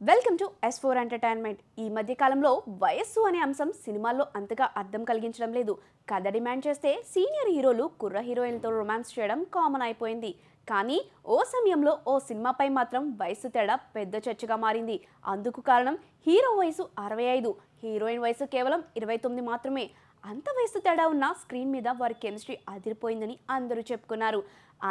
Welcome to S4 entertainment. ఈ మధ్య కాలంలో వయస్సు అనే అంశం సినిమాల్లో అంతగా అర్థం కలిగించడం లేదు. కథ డిమాండ్ చేస్తే సీనియర్ హీరోలు కుర్ర హీరోయిన్లతో రొమాన్స్ చేయడం కామన్ అయిపోయింది. కానీ ఓ సమయంలో ఓ సినిమాపై మాత్రం వయస్సు తేడా పెద్ద చర్చగా మారింది. అందుకు కారణం హీరో వయసు 65, హీరోయిన్ వయసు కేవలం 29 మాత్రమే. అంత వయసు తేడా ఉన్న స్క్రీన్ మీద వారి కెమిస్ట్రీ అదిరిపోయిందని అందరూ చెప్పుకున్నారు.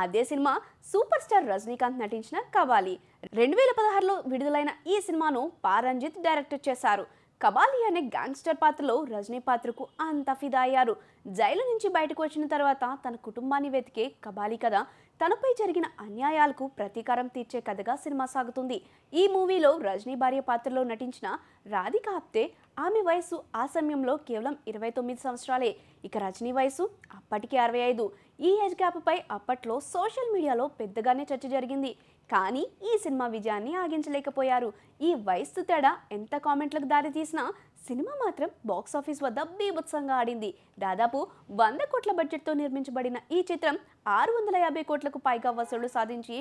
అదే సినిమా సూపర్ స్టార్ రజనీకాంత్ నటించిన కబాలి. 2016లో విడుదలైన ఈ సినిమాను పారంజిత్ డైరెక్టర్ చేశారు. కబాలి అనే గ్యాంగ్స్టర్ పాత్రలో రజనీ పాత్రకు అంత ఫిదా అయ్యారు. జైలు నుంచి బయటకు వచ్చిన తర్వాత తన కుటుంబాన్ని వెతికే కబాలి కథ తనపై జరిగిన అన్యాయాలకు ప్రతీకారం తీర్చే కథగా సినిమా సాగుతుంది. ఈ మూవీలో రజనీ భార్య పాత్రలో నటించిన రాధిక ఆప్తే. ఆమె వయసు ఆ సమయంలో కేవలం 29 సంవత్సరాలే. ఇక రజనీ వయసు అప్పటికి 65. ఈ ఏజ్ గ్యాప్పై అప్పట్లో సోషల్ మీడియాలో పెద్దగానే చర్చ జరిగింది. కానీ ఈ సినిమా విజయాన్ని ఆగించలేకపోయారు. ఈ వయస్సు తేడా ఎంత కామెంట్లకు దారి తీసినా సినిమా మాత్రం బాక్సాఫీస్ వద్ద బీభత్సంగా ఆడింది. దాదాపు 100 కోట్ల బడ్జెట్తో నిర్మించబడిన ఈ చిత్రం 650 కోట్లకు పైగా వసూళ్లు సాధించి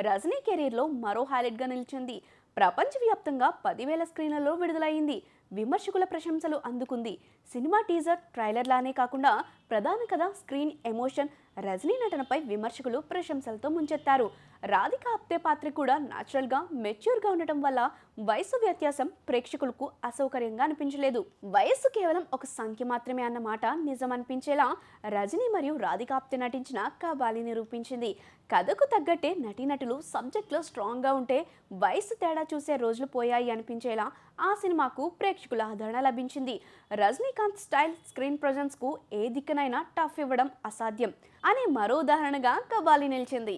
రజనీ కెరీర్లో మరో హైలైట్గా నిలిచింది. ప్రపంచవ్యాప్తంగా 10,000 స్క్రీన్లలో విడుదలైంది. విమర్శకుల ప్రశంసలు అందుకుంది. సినిమా టీజర్, ట్రైలర్ లానే కాకుండా ప్రధాన కథ, స్క్రీన్ ఎమోషన్, రజనీ నటనపై విమర్శకులు ప్రశంసలతో ముంచెత్తారు. రాధిక ఆప్తే పాత్ర కూడా న్యాచురల్గా, మెచ్యూర్గా ఉండటం వల్ల వయసు వ్యత్యాసం ప్రేక్షకులకు అసౌకర్యంగా అనిపించలేదు. వయస్సు కేవలం ఒక సంఖ్య మాత్రమే అన్న మాట నిజం అనిపించేలా రజనీ మరియు రాధిక ఆప్తే నటించిన కబాలి నిరూపించింది. కథకు తగ్గట్టే నటీనటులు సబ్జెక్ట్లో స్ట్రాంగ్గా ఉంటే వయసు తేడా చూసే రోజులు పోయాయి అనిపించేలా ఆ సినిమాకు ప్రేక్షకుల ఆదరణ లభించింది. రజనీకాంత్ స్టైల్, స్క్రీన్ ప్రజెన్స్కు ఏ దిక్కునైనా టఫ్ ఇవ్వడం అసాధ్యం అనే మరో ఉదాహరణగా కబాలి నిలిచింది.